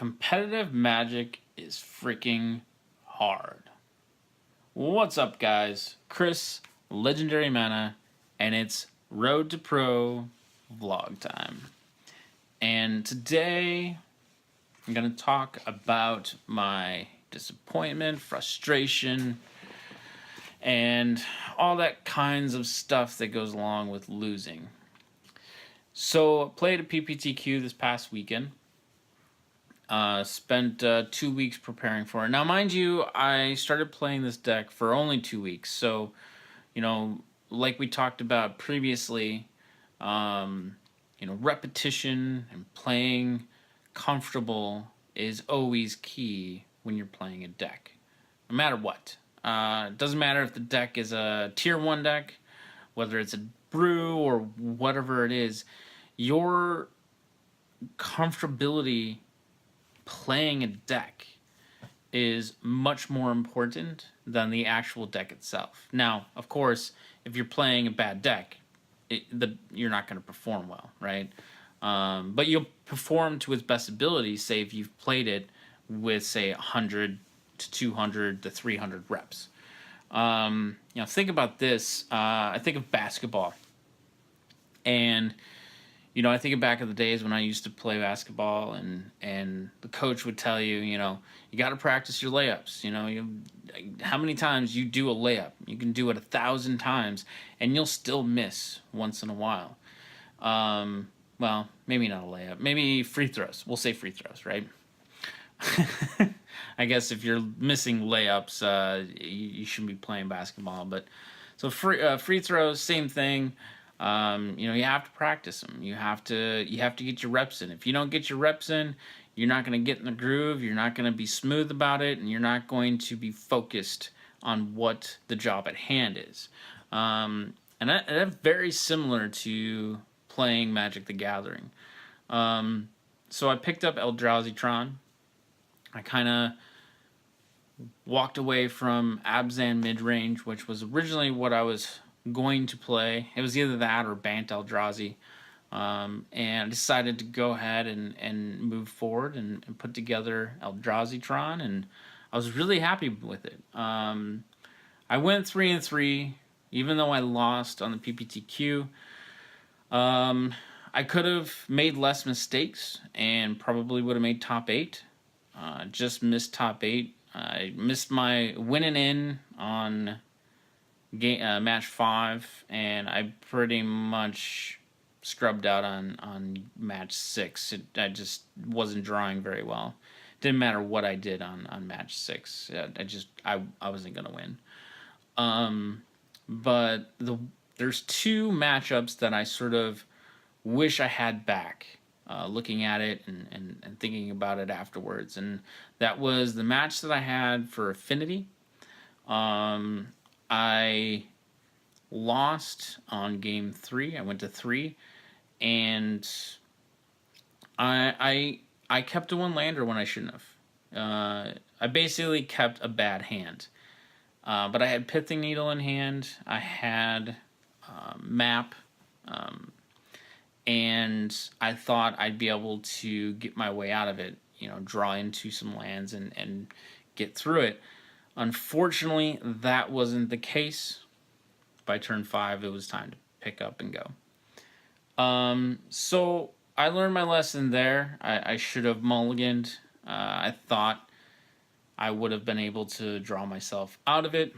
Competitive Magic is freaking hard. What's up, guys? Chris, Legendary Mana, and it's Road to Pro vlog time. And today, I'm going to talk about my disappointment, frustration, and all that kinds of stuff that goes along with losing. So, I played a PPTQ this past weekend. Spent 2 weeks preparing for it. Now, mind you, I started playing this deck for only 2 weeks. So, like we talked about previously, repetition and playing comfortable is always key when you're playing a deck, no matter what. It doesn't matter if the deck is a tier 1 deck, whether it's a brew or whatever it is, your comfortability playing a deck is much more important than the actual deck itself. Now, of course, if you're playing a bad deck, you're not going to perform well, right? But you'll perform to its best ability, say if you've played it with, say, 100 to 200 to 300 reps. Think about this. I think of basketball. And I think back of the days when I used to play basketball, and the coach would tell you, you got to practice your layups. How many times you do a layup? You can do it 1,000 times, and you'll still miss once in a while. Well, maybe not a layup. Maybe free throws. We'll say free throws, right? I guess if you're missing layups, you shouldn't be playing basketball. But so free throws, same thing. You have to practice them. You have to get your reps in. If you don't get your reps in, you're not going to get in the groove. You're not going to be smooth about it, and you're not going to be focused on what the job at hand is. And that's very similar to playing Magic the Gathering. So I picked up Eldrazi Tron. I kind of walked away from Abzan midrange, which was originally what I was going to play. It was either that or Bant Eldrazi. And I decided to go ahead and move forward and put together Eldrazi Tron, and I was really happy with it. I went 3-3, even though I lost on the PPTQ. I could have made less mistakes and probably would have made top 8. Just missed top 8. I missed my winning in on match 5, and I pretty much scrubbed out on match 6. I just wasn't drawing very well. Didn't matter what I did on match 6. I wasn't gonna win. But there's 2 matchups that I sort of wish I had back. Looking at it and thinking about it afterwards, and that was the match that I had for Affinity. I lost on game 3. I went to 3, and I kept a 1-lander when I shouldn't have. I basically kept a bad hand. But I had Pithing Needle in hand. I had Map. And I thought I'd be able to get my way out of it, draw into some lands and get through it. Unfortunately, that wasn't the case. By turn 5, it was time to pick up and go. So I learned my lesson there. I should have mulliganed. I thought I would have been able to draw myself out of it.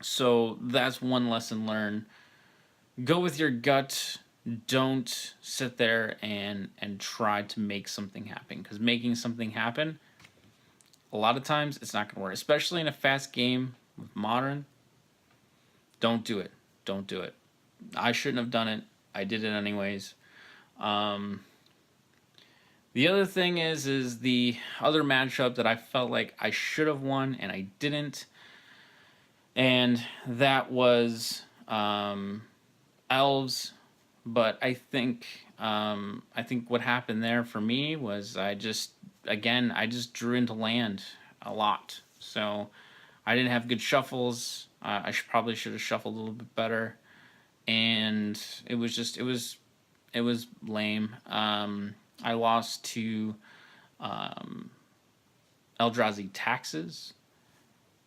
So that's one lesson learned. Go with your gut. Don't sit there and try to make something happen, because making something happen, a lot of times it's not going to work, especially in a fast game with Modern. Don't do it. Don't do it. I shouldn't have done it. I did it anyways. The other thing is the other matchup that I felt like I should have won and I didn't, and that was Elves. But I think what happened there for me was I just drew into land a lot. So I didn't have good shuffles. I probably should have shuffled a little bit better, and it was lame. I lost to Eldrazi taxes,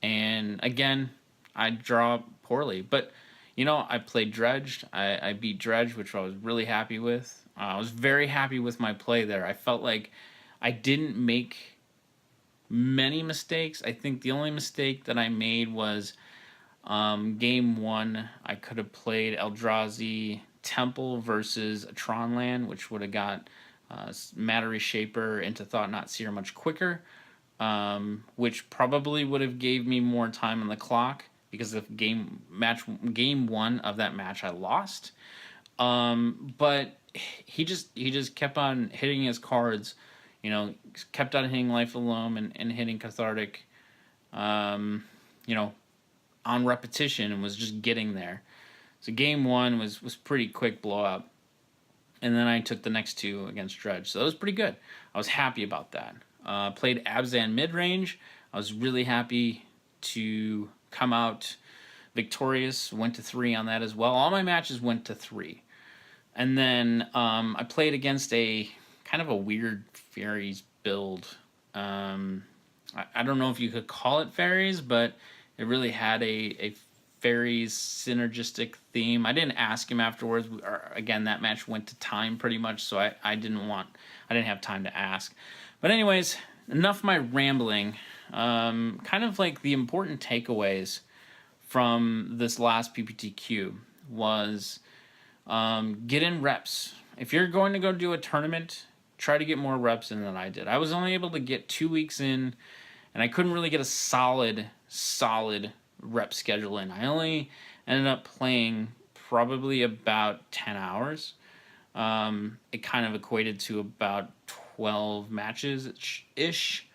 and again, I draw poorly. But you know, I played Dredged. I beat Dredge, which I was really happy with. I was very happy with my play there. I felt like I didn't make many mistakes. I think the only mistake that I made was game one. I could have played Eldrazi Temple versus a Tron land, which would have got Matter Shaper into Thought Not Seer much quicker, which probably would have gave me more time on the clock because of game one of that match I lost. But he just kept on hitting his cards, you know, kept on hitting Life Alone and hitting Cathartic, you know, on repetition, and was just getting there. So game one was pretty quick blowout. And then I took the next two against Dredge. So that was pretty good. I was happy about that. Played Abzan mid-range. I was really happy to come out victorious. Went to 3 on that as well. All my matches went to 3. And then I played against a kind of a weird fairies build. I don't know if you could call it fairies, but it really had a fairies synergistic theme. I didn't ask him afterwards. Again, that match went to time pretty much, so I didn't have time to ask. But anyways, enough of my rambling. Kind of like the important takeaways from this last PPTQ was get in reps. If you're going to go do a tournament, try to get more reps in than I did. I was only able to get 2 weeks in, and I couldn't really get a solid rep schedule in. I only ended up playing probably about 10 hours. It kind of equated to about 12 matches ish.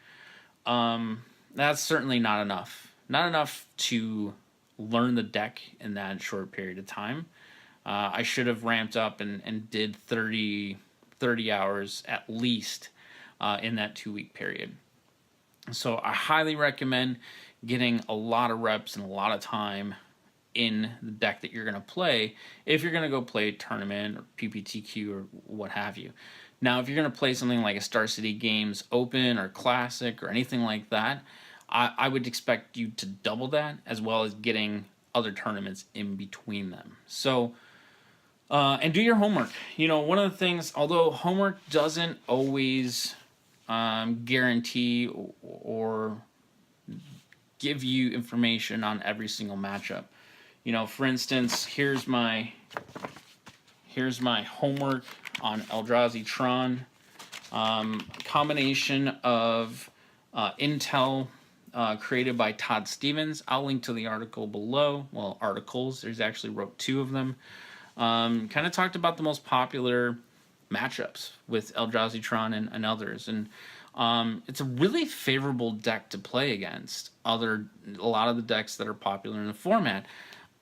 That's certainly not enough. Not enough to learn the deck in that short period of time. I should have ramped up and did 30 hours at least in that 2 week period. So I highly recommend getting a lot of reps and a lot of time in the deck that you're going to play if you're going to go play a tournament or PPTQ or what have you. Now, if you're going to play something like a Star City Games Open or Classic or anything like that, I would expect you to double that, as well as getting other tournaments in between them. So, and do your homework. You know, one of the things, although homework doesn't always guarantee or give you information on every single matchup. You know, for instance, here's my homework on Eldrazi Tron. Combination of intel created by Todd Stevens. I'll link to the article below. Well, articles. There's actually wrote 2 of them. Kind of talked about the most popular matchups with Eldrazi Tron and others, and it's a really favorable deck to play against a lot of the decks that are popular in the format.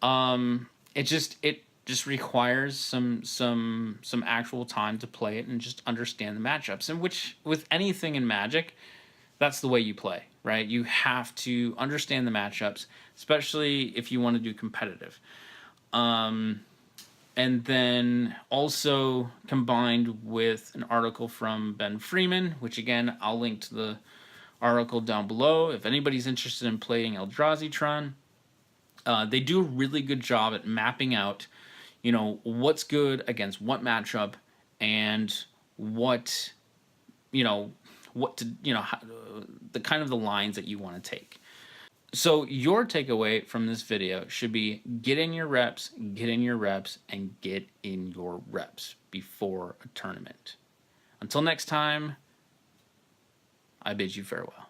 It just requires some actual time to play it and just understand the matchups. And which, with anything in Magic, that's the way you play, right? You have to understand the matchups, especially if you want to do competitive. And then also combined with an article from Ben Friedman, which again, I'll link to the article down below. If anybody's interested in playing Eldrazi Tron, they do a really good job at mapping out, you know, what's good against what matchup and what, you know, the kind of the lines that you want to take. So your takeaway from this video should be get in your reps, and get in your reps before a tournament. Until next time, I bid you farewell.